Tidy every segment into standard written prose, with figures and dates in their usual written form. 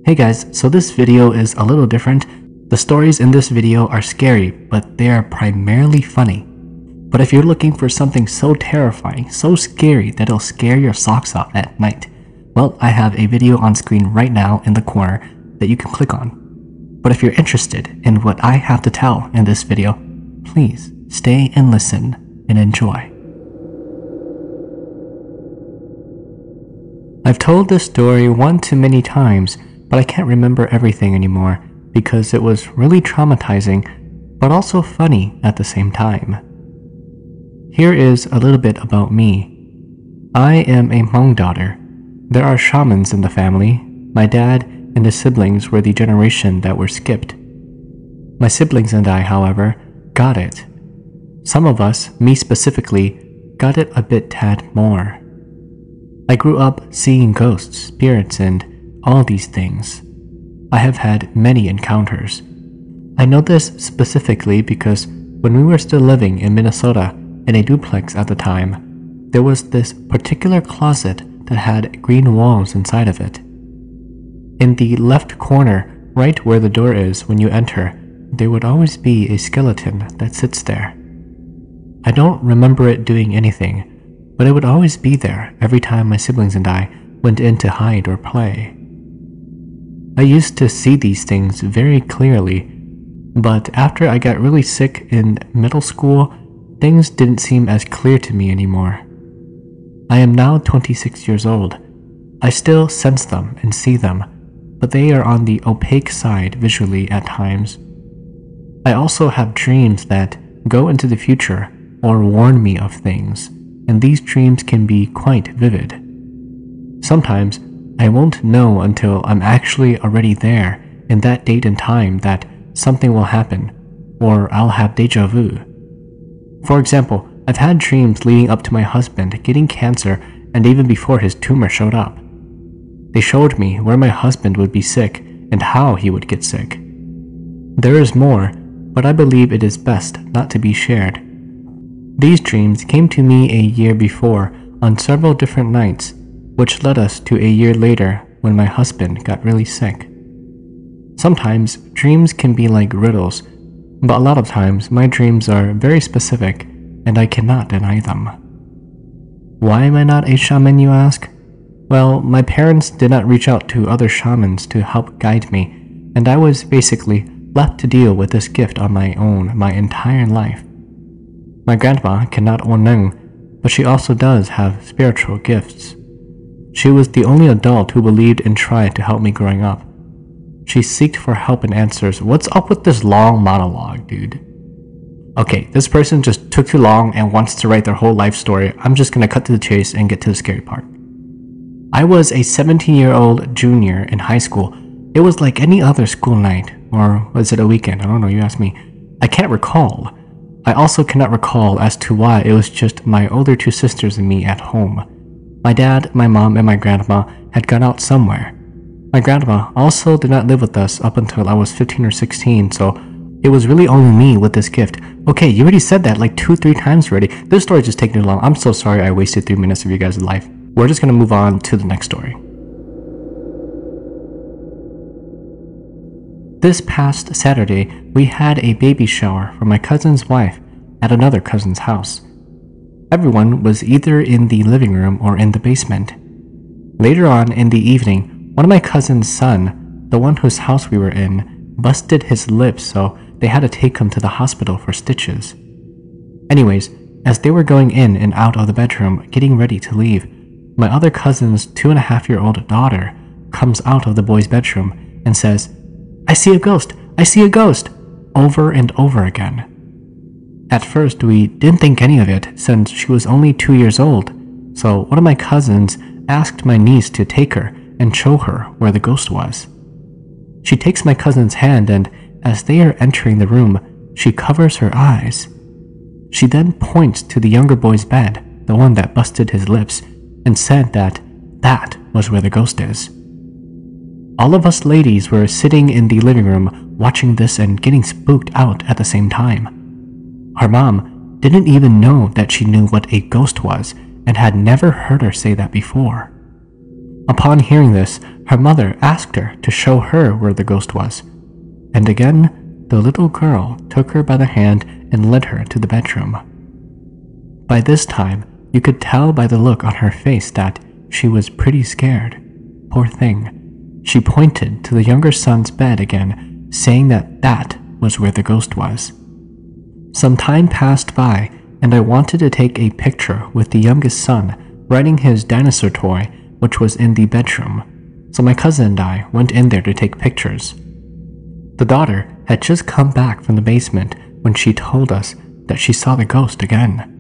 Hey guys, so this video is a little different. The stories in this video are scary, but they are primarily funny. But if you're looking for something so terrifying, so scary that it'll scare your socks off at night, well, I have a video on screen right now in the corner that you can click on. But if you're interested in what I have to tell in this video, please stay and listen and enjoy. I've told this story one too many times, but I can't remember everything anymore because it was really traumatizing, but also funny at the same time. Here is a little bit about me. I am a Hmong daughter. There are shamans in the family. My dad and his siblings were the generation that were skipped. My siblings and I, however, got it. Some of us, me specifically, got it a bit tad more. I grew up seeing ghosts, spirits, and all these things. I have had many encounters. I know this specifically because when we were still living in Minnesota in a duplex at the time, there was this particular closet that had green walls inside of it. In the left corner, right where the door is when you enter, there would always be a skeleton that sits there. I don't remember it doing anything, but it would always be there every time my siblings and I went in to hide or play. I used to see these things very clearly, but after I got really sick in middle school, things didn't seem as clear to me anymore. I am now 26 years old. I still sense them and see them, but they are on the opaque side visually at times. I also have dreams that go into the future or warn me of things, and these dreams can be quite vivid. Sometimes I won't know until I'm actually already there in that date and time that something will happen, or I'll have deja vu. For example, I've had dreams leading up to my husband getting cancer and even before his tumor showed up. They showed me where my husband would be sick and how he would get sick. There is more, but I believe it is best not to be shared. These dreams came to me a year before on several different nights, which led us to a year later when my husband got really sick. Sometimes dreams can be like riddles, but a lot of times my dreams are very specific and I cannot deny them. Why am I not a shaman, you ask? Well, my parents did not reach out to other shamans to help guide me, and I was basically left to deal with this gift on my own my entire life. My grandma cannot oneng, but she also does have spiritual gifts. She was the only adult who believed and tried to help me growing up. She sought for help and answers. What's up with this long monologue, dude? Okay, this person just took too long and wants to write their whole life story. I'm just gonna cut to the chase and get to the scary part. I was a 17-year-old junior in high school. It was like any other school night, or was it a weekend? I don't know, you asked me. I can't recall. I also cannot recall as to why it was just my older two sisters and me at home. My dad, my mom, and my grandma had gone out somewhere. My grandma also did not live with us up until I was 15 or 16, so it was really only me with this gift. Okay, you already said that like 2-3 times already. This story just taking too long. I'm so sorry I wasted 3 minutes of you guys' life. We're just gonna move on to the next story. This past Saturday, we had a baby shower for my cousin's wife at another cousin's house. Everyone was either in the living room or in the basement. Later on in the evening, one of my cousin's son, the one whose house we were in, busted his lip, so they had to take him to the hospital for stitches. Anyways, as they were going in and out of the bedroom getting ready to leave, my other cousin's 2.5-year-old daughter comes out of the boy's bedroom and says, "I see a ghost! I see a ghost!" over and over again. At first, we didn't think any of it since she was only 2 years old, so one of my cousins asked my niece to take her and show her where the ghost was. She takes my cousin's hand and, as they are entering the room, she covers her eyes. She then points to the younger boy's bed, the one that busted his lips, and said that that was where the ghost is. All of us ladies were sitting in the living room watching this and getting spooked out at the same time. Her mom didn't even know that she knew what a ghost was and had never heard her say that before. Upon hearing this, her mother asked her to show her where the ghost was. And again, the little girl took her by the hand and led her to the bedroom. By this time, you could tell by the look on her face that she was pretty scared. Poor thing. She pointed to the younger son's bed again, saying that that was where the ghost was. Some time passed by, and I wanted to take a picture with the youngest son riding his dinosaur toy, which was in the bedroom. So my cousin and I went in there to take pictures. The daughter had just come back from the basement when she told us that she saw the ghost again.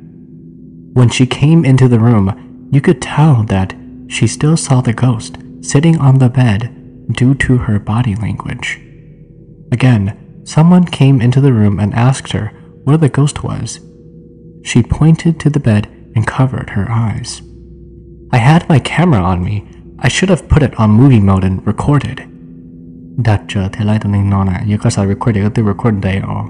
When she came into the room, you could tell that she still saw the ghost sitting on the bed due to her body language. Again, someone came into the room and asked her where the ghost was. She pointed to the bed and covered her eyes. I had my camera on me. I should have put it on movie mode and recorded. Đặt trở thế lại tụi mình nói nè, như có sao record thì có thể record đây or.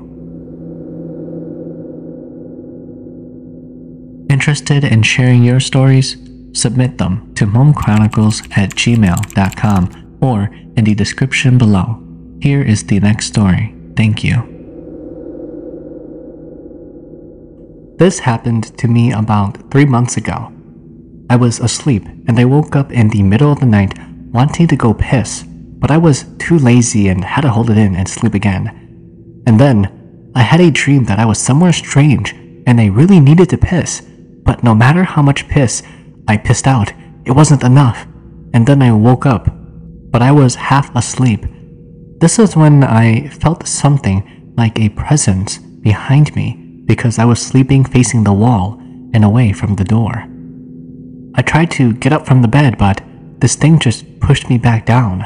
Interested in sharing your stories? Submit them to HmongChronicles@gmail.com or in the description below. Here is the next story. Thank you. This happened to me about 3 months ago. I was asleep and I woke up in the middle of the night wanting to go piss, but I was too lazy and had to hold it in and sleep again. And then I had a dream that I was somewhere strange and I really needed to piss, but no matter how much piss I pissed out, it wasn't enough. And then I woke up, but I was half asleep. This is when I felt something like a presence behind me because I was sleeping facing the wall and away from the door. I tried to get up from the bed, but this thing just pushed me back down.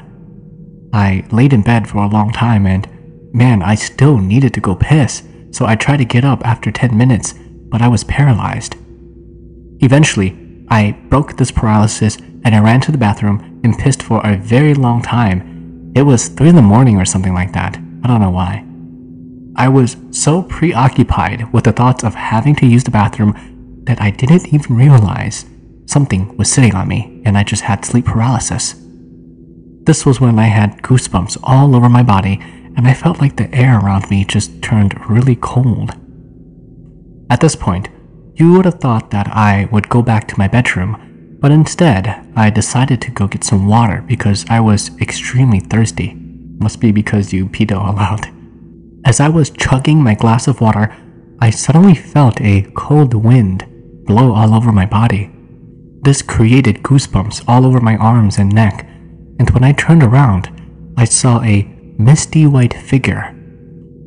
I laid in bed for a long time and, man, I still needed to go piss, so I tried to get up after 10 minutes, but I was paralyzed. Eventually, I broke this paralysis and I ran to the bathroom and pissed for a very long time. It was 3 in the morning or something like that. I don't know why. I was so preoccupied with the thoughts of having to use the bathroom that I didn't even realize something was sitting on me and I just had sleep paralysis. This was when I had goosebumps all over my body and I felt like the air around me just turned really cold. At this point, you would have thought that I would go back to my bedroom, but instead, I decided to go get some water because I was extremely thirsty. Must be because you peed a lot. As I was chugging my glass of water, I suddenly felt a cold wind blow all over my body. This created goosebumps all over my arms and neck, and when I turned around, I saw a misty white figure.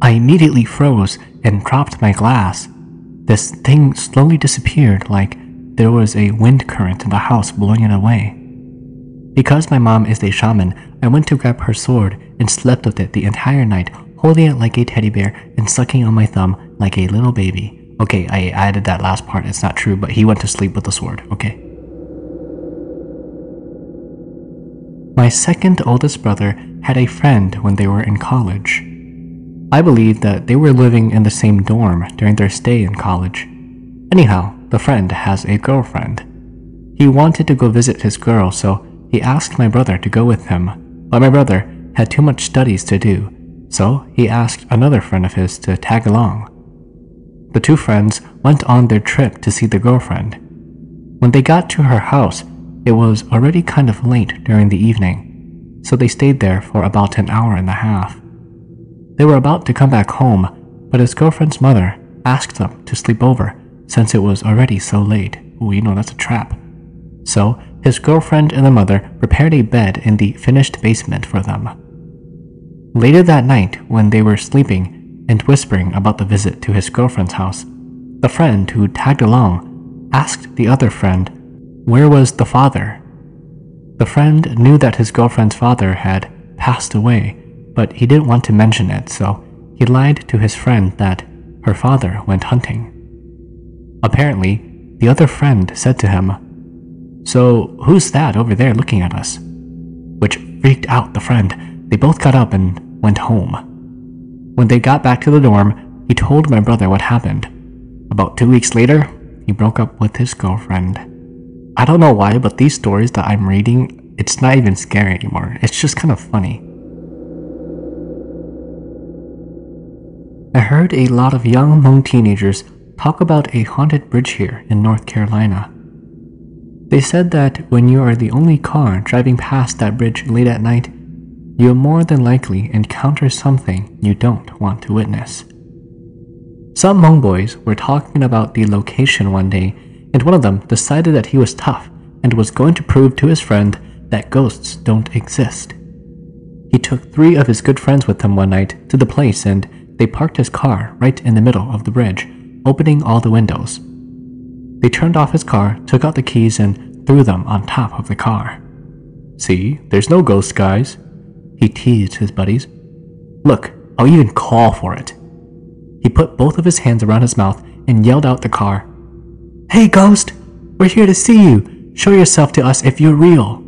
I immediately froze and dropped my glass. This thing slowly disappeared like there was a wind current in the house blowing it away. Because my mom is a shaman, I went to grab her sword and slept with it the entire night, holding it like a teddy bear and sucking on my thumb like a little baby. Okay, I added that last part, it's not true, but he went to sleep with the sword, okay? My second oldest brother had a friend when they were in college. I believe that they were living in the same dorm during their stay in college. Anyhow, the friend has a girlfriend. He wanted to go visit his girl, so he asked my brother to go with him, but my brother had too much studies to do, so he asked another friend of his to tag along. The two friends went on their trip to see the girlfriend. When they got to her house, it was already kind of late during the evening, so they stayed there for about an hour and a half. They were about to come back home, but his girlfriend's mother asked them to sleep over since it was already so late. Ooh, you know that's a trap. So his girlfriend and the mother prepared a bed in the finished basement for them. Later that night, when they were sleeping and whispering about the visit to his girlfriend's house, the friend who tagged along asked the other friend, where was the father? The friend knew that his girlfriend's father had passed away, but he didn't want to mention it, so he lied to his friend that her father went hunting. Apparently, the other friend said to him, "So who's that over there looking at us?" Which freaked out the friend. They both got up and went home. When they got back to the dorm, he told my brother what happened. About 2 weeks later, he broke up with his girlfriend. I don't know why, but these stories that I'm reading it's not even scary anymore. It's just kind of funny. I heard a lot of young Hmong teenagers talk about a haunted bridge here in North Carolina. They said that when you are the only car driving past that bridge late at night, you'll more than likely encounter something you don't want to witness. Some Hmong boys were talking about the location one day, and one of them decided that he was tough and was going to prove to his friend that ghosts don't exist. He took 3 of his good friends with him one night to the place, and they parked his car right in the middle of the bridge, opening all the windows. They turned off his car, took out the keys, and threw them on top of the car. "See, there's no ghosts, guys," he teased his buddies. "Look, I'll even call for it." He put both of his hands around his mouth and yelled out the car, "Hey ghost, we're here to see you. Show yourself to us if you're real."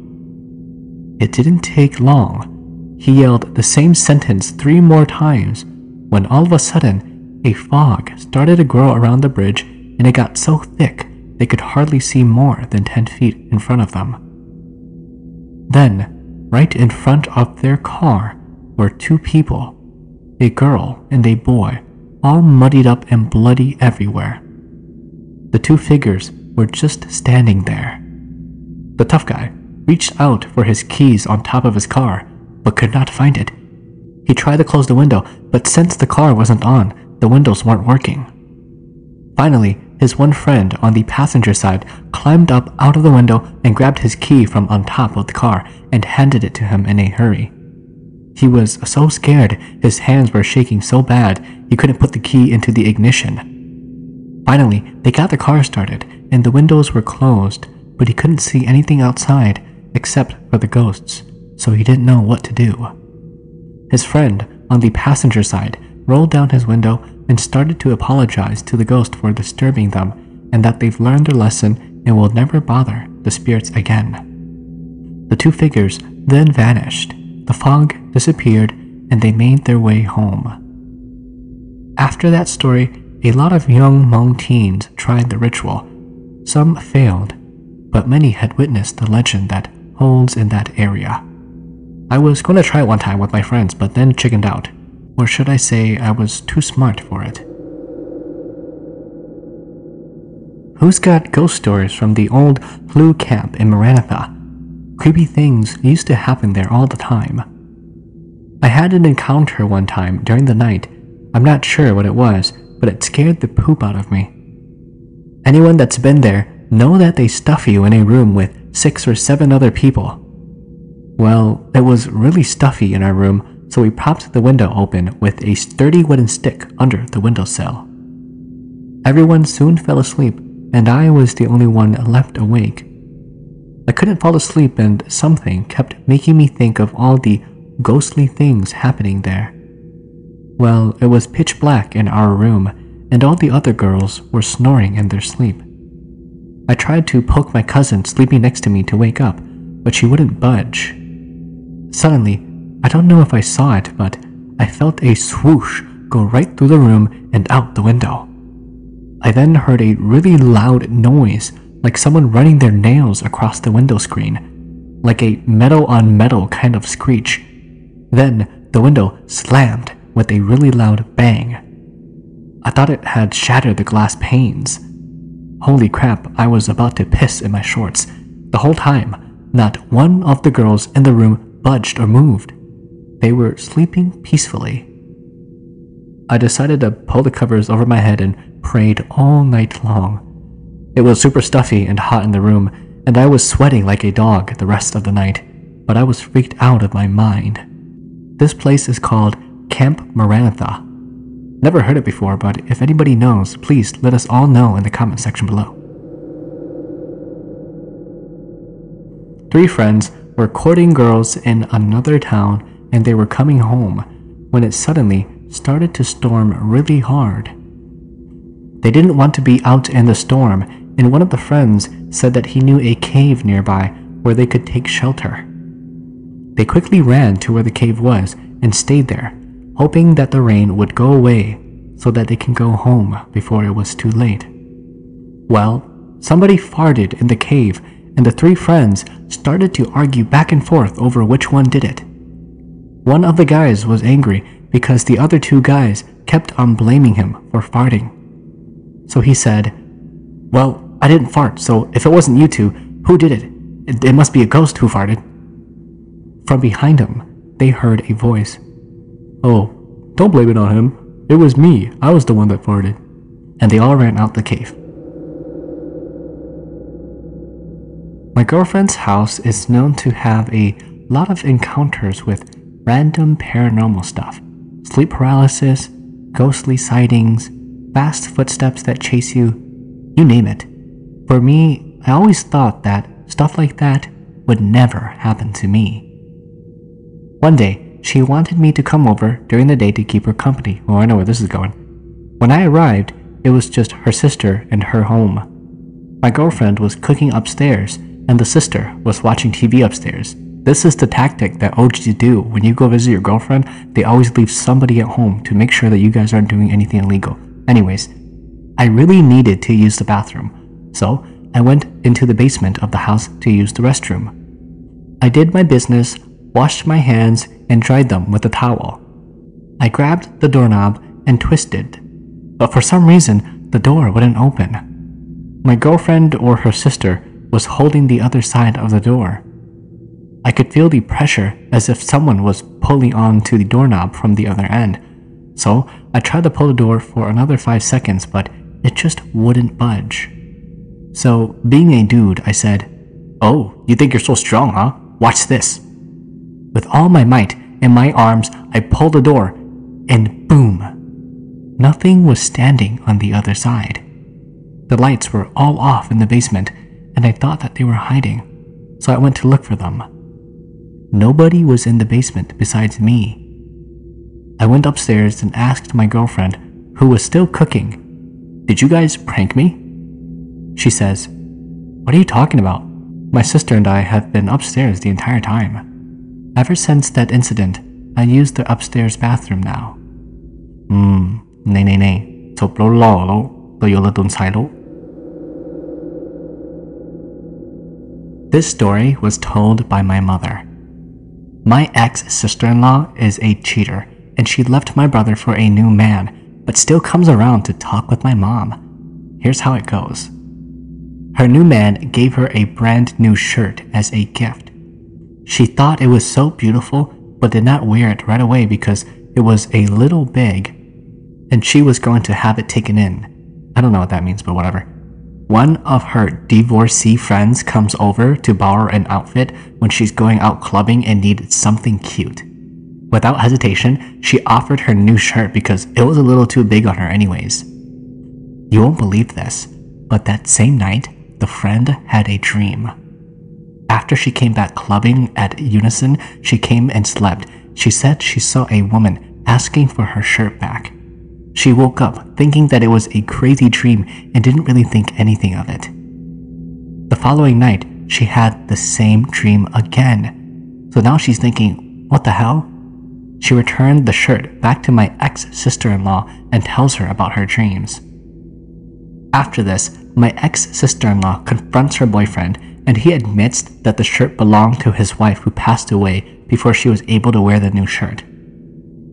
It didn't take long. He yelled the same sentence 3 more times when all of a sudden a fog started to grow around the bridge, and it got so thick they could hardly see more than 10 feet in front of them. Then, right in front of their car were 2 people, a girl and a boy, all muddied up and bloody everywhere. The 2 figures were just standing there. The tough guy reached out for his keys on top of his car, but could not find it. He tried to close the window, but since the car wasn't on, the windows weren't working. Finally, his one friend on the passenger side climbed up out of the window and grabbed his key from on top of the car and handed it to him in a hurry. He was so scared, his hands were shaking so bad he couldn't put the key into the ignition. Finally, they got the car started and the windows were closed, but he couldn't see anything outside except for the ghosts, so he didn't know what to do. His friend on the passenger side rolled down his window and started to apologize to the ghost for disturbing them, and that they've learned their lesson and will never bother the spirits again. The 2 figures then vanished, the fog disappeared, and they made their way home. After that story, a lot of young Hmong teens tried the ritual. Some failed, but many had witnessed the legend that holds in that area. I was going to try it one time with my friends, but then chickened out. Or should I say I was too smart for it. Who's got ghost stories from the old Blue Camp in Maranatha? Creepy things used to happen there all the time. I had an encounter one time during the night. I'm not sure what it was, but it scared the poop out of me. Anyone that's been there know that they stuff you in a room with 6 or 7 other people. Well, it was really stuffy in our room, so we propped the window open with a sturdy wooden stick under the windowsill. Everyone soon fell asleep, and I was the only one left awake. I couldn't fall asleep, and something kept making me think of all the ghostly things happening there. Well, it was pitch black in our room, and all the other girls were snoring in their sleep. I tried to poke my cousin sleeping next to me to wake up, but she wouldn't budge. Suddenly, I don't know if I saw it, but I felt a swoosh go right through the room and out the window. I then heard a really loud noise, like someone running their nails across the window screen, like a metal on metal kind of screech. Then the window slammed with a really loud bang. I thought it had shattered the glass panes. Holy crap, I was about to piss in my shorts. The whole time, not one of the girls in the room budged or moved. They were sleeping peacefully. I decided to pull the covers over my head and prayed all night long. It was super stuffy and hot in the room, and I was sweating like a dog the rest of the night, but I was freaked out of my mind. This place is called Camp Maranatha. Never heard it before, but if anybody knows, please let us all know in the comment section below. 3 friends were courting girls in another town, and they were coming home when it suddenly started to storm really hard. They didn't want to be out in the storm, and one of the friends said that he knew a cave nearby where they could take shelter. They quickly ran to where the cave was and stayed there, hoping that the rain would go away so that they can go home before it was too late. Well, somebody farted in the cave, and the three friends started to argue back and forth over which one did it. One of the guys was angry because the other two guys kept on blaming him for farting. So he said, "Well, I didn't fart, so if it wasn't you two, who did it? It must be a ghost who farted." From behind him, they heard a voice. "Oh, don't blame it on him. It was me. I was the one that farted." And they all ran out the cave. My girlfriend's house is known to have a lot of encounters with random paranormal stuff. Sleep paralysis, ghostly sightings, fast footsteps that chase you, you name it. For me, I always thought that stuff like that would never happen to me. One day, she wanted me to come over during the day to keep her company. Oh, I know where this is going. When I arrived, it was just her sister and her home. My girlfriend was cooking upstairs, and the sister was watching TV upstairs. This is the tactic that OGs do. When you go visit your girlfriend, they always leave somebody at home to make sure that you guys aren't doing anything illegal. Anyways, I really needed to use the bathroom, so I went into the basement of the house to use the restroom. I did my business, washed my hands, and dried them with a towel. I grabbed the doorknob and twisted, but for some reason, the door wouldn't open. My girlfriend or her sister was holding the other side of the door. I could feel the pressure as if someone was pulling on to the doorknob from the other end. So I tried to pull the door for another 5 seconds, but it just wouldn't budge. So, being a dude, I said, "Oh, you think you're so strong, huh? Watch this." With all my might in my arms, I pulled the door, and boom! Nothing was standing on the other side. The lights were all off in the basement, and I thought that they were hiding, so I went to look for them. Nobody was in the basement besides me. I went upstairs and asked my girlfriend, who was still cooking, "Did you guys prank me?" She says, "What are you talking about? My sister and I have been upstairs the entire time. Ever since that incident, I use the upstairs bathroom now." Nay, จบแล้วหล่อแล้วตัวอยู่ละตุนสายแล้ว. This story was told by my mother. My ex-sister-in-law is a cheater, and she left my brother for a new man, but still comes around to talk with my mom. Here's how it goes. Her new man gave her a brand new shirt as a gift. She thought it was so beautiful, but did not wear it right away because it was a little big, and she was going to have it taken in. I don't know what that means, but whatever. One of her divorcee friends comes over to borrow an outfit when she's going out clubbing and needed something cute. Without hesitation, she offered her new shirt because it was a little too big on her anyways. You won't believe this, but that same night, the friend had a dream. After she came back clubbing at Unison, she came and slept. She said she saw a woman asking for her shirt back. She woke up thinking that it was a crazy dream and didn't really think anything of it. The following night, she had the same dream again. So now she's thinking, what the hell? She returned the shirt back to my ex-sister-in-law and tells her about her dreams. After this, my ex-sister-in-law confronts her boyfriend, and he admits that the shirt belonged to his wife who passed away before she was able to wear the new shirt.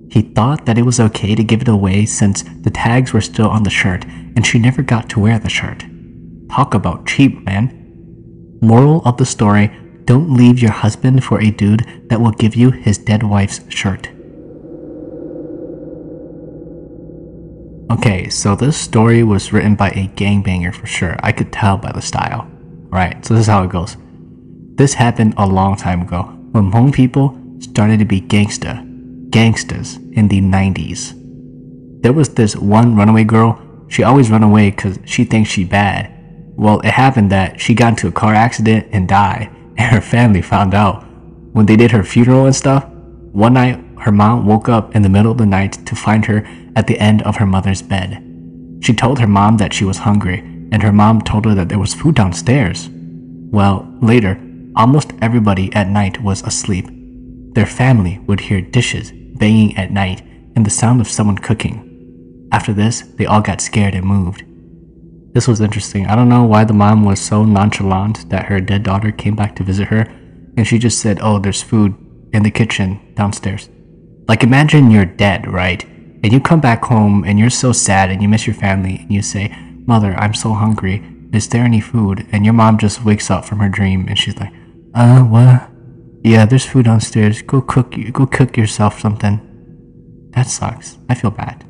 He thought that it was okay to give it away since the tags were still on the shirt and she never got to wear the shirt. Talk about cheap, man. Moral of the story, don't leave your husband for a dude that will give you his dead wife's shirt. Okay, so this story was written by a gangbanger for sure. I could tell by the style. Right, so this is how it goes. This happened a long time ago when Hmong people started to be gangsters in the 90s. There was this one runaway girl. She always run away because she thinks she bad. Well, it happened that she got into a car accident and died, and her family found out. When they did her funeral and stuff, one night her mom woke up in the middle of the night to find her at the end of her mother's bed. She told her mom that she was hungry, and her mom told her that there was food downstairs. Well, later, almost everybody at night was asleep. Their family would hear dishes banging at night and the sound of someone cooking. After this, they all got scared and moved. This was interesting. I don't know why the mom was so nonchalant that her dead daughter came back to visit her, and she just said, "Oh, there's food in the kitchen downstairs." Like, imagine you're dead, right? And you come back home and you're so sad and you miss your family and you say, "Mother, I'm so hungry. Is there any food?" And your mom just wakes up from her dream and she's like, what? Yeah, there's food downstairs. Go cook yourself something. That sucks. I feel bad.